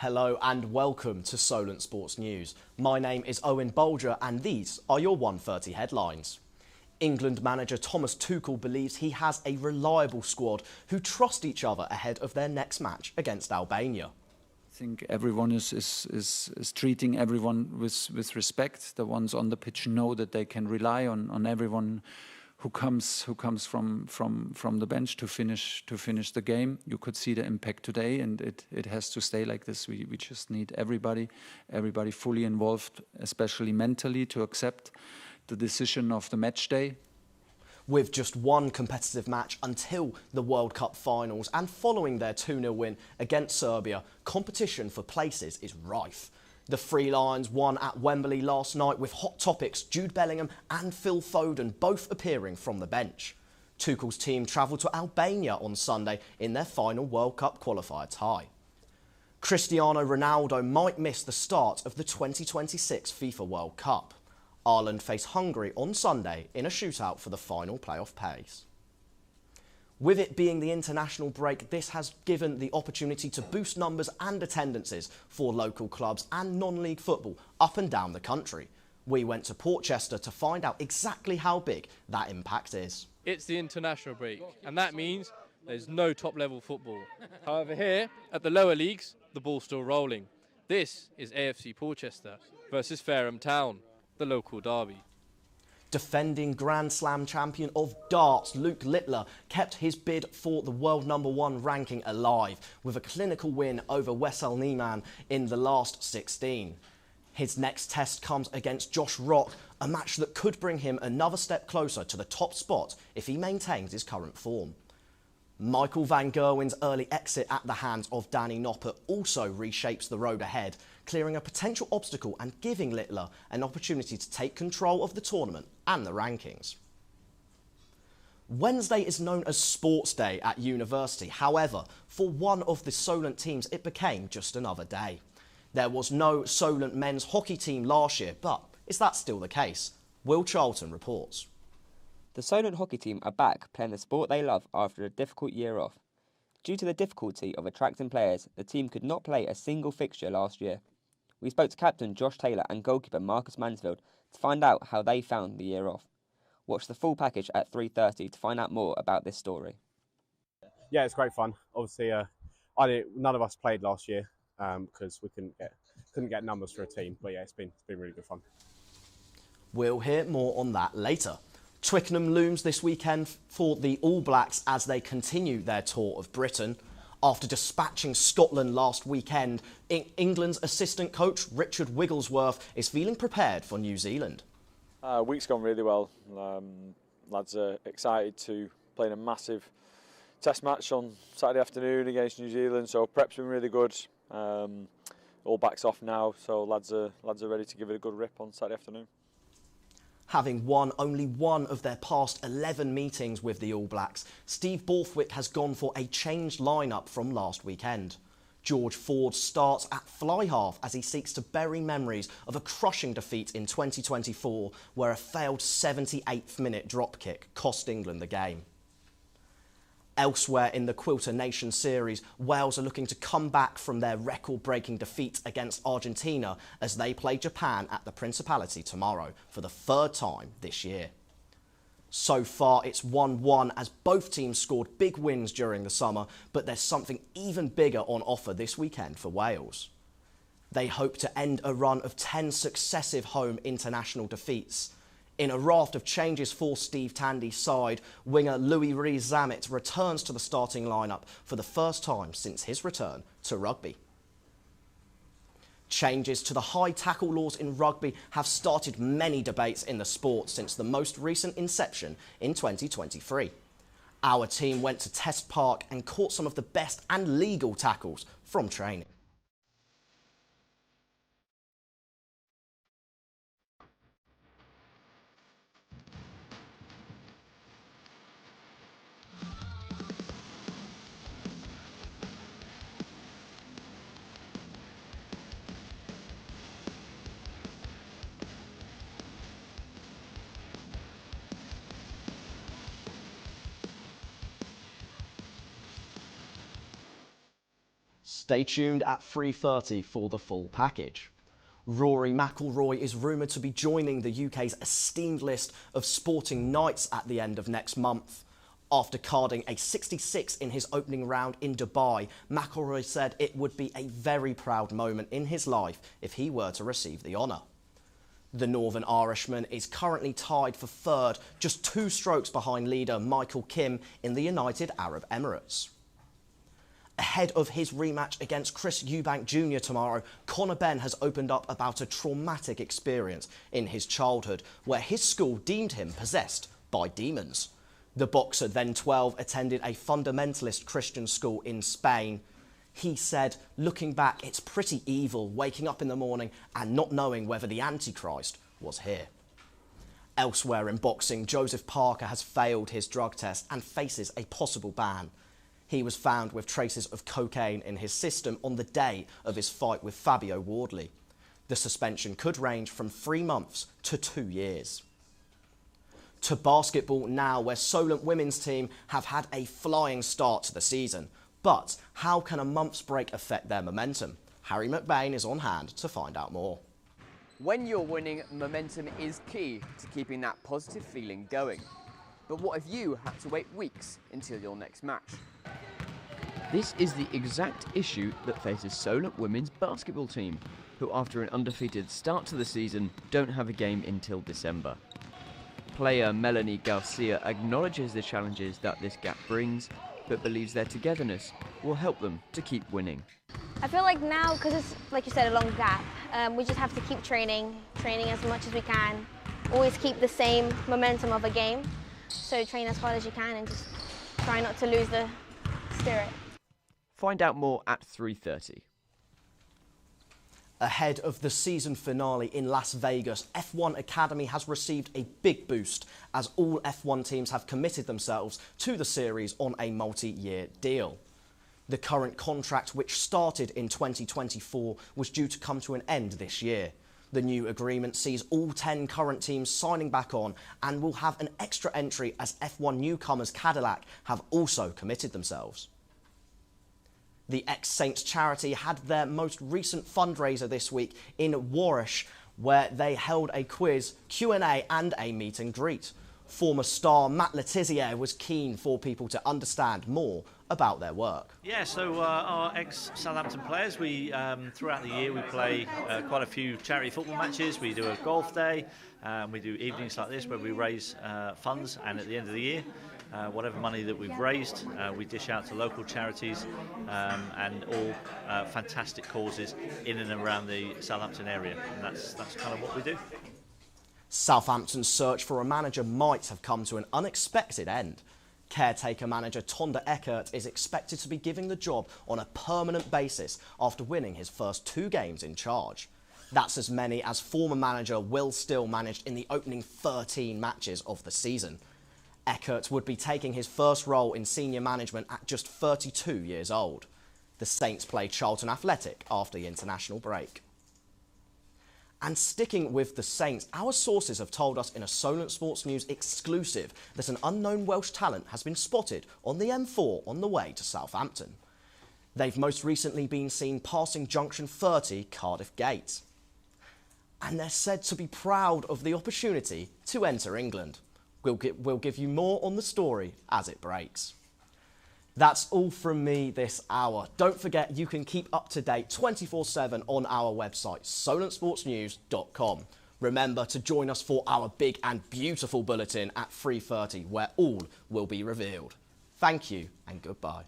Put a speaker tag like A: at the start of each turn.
A: Hello and welcome to Solent Sports News. My name is Owen Bolger and these are your 1:30 headlines. England manager Thomas Tuchel believes he has a reliable squad who trust each other ahead of their next match against Albania.
B: I think everyone is treating everyone with respect. The ones on the pitch know that they can rely on everyone who comes from the bench to finish the game. You could see the impact today, and it has to stay like this. We just need everybody fully involved, especially mentally, to accept the decision of the match day.
A: With just one competitive match until the World Cup finals and following their 2-0 win against Serbia, competition for places is rife. The Three Lions won at Wembley last night with hot topics Jude Bellingham and Phil Foden both appearing from the bench. Tuchel's team travelled to Albania on Sunday in their final World Cup qualifier tie. Cristiano Ronaldo might miss the start of the 2026 FIFA World Cup. Ireland face Hungary on Sunday in a shootout for the final playoff place. With it being the international break, this has given the opportunity to boost numbers and attendances for local clubs and non-league football up and down the country. We went to Portchester to find out exactly how big that impact is.
C: It's the international break, and that means there's no top-level football. However, here at the lower leagues, the ball's still rolling. This is AFC Portchester versus Fareham Town, the local derby.
A: Defending Grand Slam champion of darts, Luke Littler, kept his bid for the world #1 ranking alive with a clinical win over Wessel Niemann in the last 16. His next test comes against Josh Rock, a match that could bring him another step closer to the top spot if he maintains his current form. Michael van Gerwen's early exit at the hands of Danny Noppert also reshapes the road ahead, clearing a potential obstacle and giving Littler an opportunity to take control of the tournament and the rankings. Wednesday is known as Sports Day at university. However, for one of the Solent teams, it became just another day. There was no Solent men's hockey team last year, but is that still the case? Will Charlton reports.
D: The Solent hockey team are back playing the sport they love after a difficult year off. Due to the difficulty of attracting players, the team could not play a single fixture last year. We spoke to captain Josh Taylor and goalkeeper Marcus Mansfield to find out how they found the year off. Watch the full package at 3:30 to find out more about this story.
E: Yeah, it's great fun. Obviously, none of us played last year because we couldn't get numbers for a team. But yeah, it's been really good fun.
A: We'll hear more on that later. Twickenham looms this weekend for the All Blacks as they continue their tour of Britain. After dispatching Scotland last weekend, England's assistant coach Richard Wigglesworth is feeling prepared for New Zealand.
F: Week's gone really well. Lads are excited to play in a massive test match on Saturday afternoon against New Zealand, so prep's been really good. All backs off now, so lads are ready to give it a good rip on Saturday afternoon.
A: Having won only one of their past 11 meetings with the All Blacks, Steve Borthwick has gone for a changed lineup from last weekend. George Ford starts at fly half as he seeks to bury memories of a crushing defeat in 2024 where a failed 78th minute drop kick cost England the game. Elsewhere in the Quilter Nations series, Wales are looking to come back from their record-breaking defeat against Argentina as they play Japan at the Principality tomorrow for the third time this year. So far, it's 1-1 as both teams scored big wins during the summer, but there's something even bigger on offer this weekend for Wales. They hope to end a run of 10 successive home international defeats. In a raft of changes for Steve Tandy's side, winger Louis Rees-Zammit returns to the starting lineup for the first time since his return to rugby. Changes to the high tackle laws in rugby have started many debates in the sport since the most recent inception in 2023. Our team went to Test Park and caught some of the best and legal tackles from training. Stay tuned at 3:30 for the full package. Rory McIlroy is rumoured to be joining the UK's esteemed list of sporting knights at the end of next month. After carding a 66 in his opening round in Dubai, McIlroy said it would be a very proud moment in his life if he were to receive the honour. The Northern Irishman is currently tied for third, just 2 strokes behind leader Michael Kim in the United Arab Emirates. Ahead of his rematch against Chris Eubank Jr. tomorrow, Conor Benn has opened up about a traumatic experience in his childhood where his school deemed him possessed by demons. The boxer, then 12, attended a fundamentalist Christian school in Spain. He said, looking back, it's pretty evil waking up in the morning and not knowing whether the Antichrist was here. Elsewhere in boxing, Joseph Parker has failed his drug test and faces a possible ban. He was found with traces of cocaine in his system on the day of his fight with Fabio Wardley. The suspension could range from 3 months to 2 years. To basketball now, where Solent women's team have had a flying start to the season. But how can a month's break affect their momentum? Harry McBain is on hand to find out more.
G: When you're winning, momentum is key to keeping that positive feeling going. But what if you had to wait weeks until your next match? This is the exact issue that faces Solent women's basketball team, who after an undefeated start to the season don't have a game until December. Player Melanie Garcia acknowledges the challenges that this gap brings, but believes their togetherness will help them to keep winning.
H: I feel like now, because it's, like you said, a long gap, we just have to keep training as much as we can, always keep the same momentum of a game, so train as hard as you can and just try not to lose the spirit.
G: Find out more at 3:30.
A: Ahead of the season finale in Las Vegas, F1 Academy has received a big boost as all F1 teams have committed themselves to the series on a multi-year deal. The current contract, which started in 2024, was due to come to an end this year. The new agreement sees all 10 current teams signing back on and will have an extra entry as F1 newcomers Cadillac have also committed themselves. The ex-Saints charity had their most recent fundraiser this week in Warwick, where they held a quiz, Q&A and a meet and greet. Former star Matt Letizia was keen for people to understand more about their work.
I: Yeah, so our ex-Southampton players, we throughout the year we play quite a few charity football matches. We do a golf day, we do evenings like this where we raise funds, and at the end of the year, whatever money that we've raised, we dish out to local charities and all fantastic causes in and around the Southampton area, and that's kind of what we do.
A: Southampton's search for a manager might have come to an unexpected end. Caretaker manager Tonda Eckert is expected to be giving the job on a permanent basis after winning his first 2 games in charge. That's as many as former manager Will Still managed in the opening 13 matches of the season. Eckert would be taking his first role in senior management at just 32 years old. The Saints play Charlton Athletic after the international break. And sticking with the Saints, our sources have told us in a Solent Sports News exclusive that an unknown Welsh talent has been spotted on the M4 on the way to Southampton. They've most recently been seen passing junction 30 Cardiff Gate. And they're said to be proud of the opportunity to enter England. We'll give you more on the story as it breaks. That's all from me this hour. Don't forget you can keep up to date 24/7 on our website, solentsportsnews.com. Remember to join us for our big and beautiful bulletin at 3:30, where all will be revealed. Thank you and goodbye.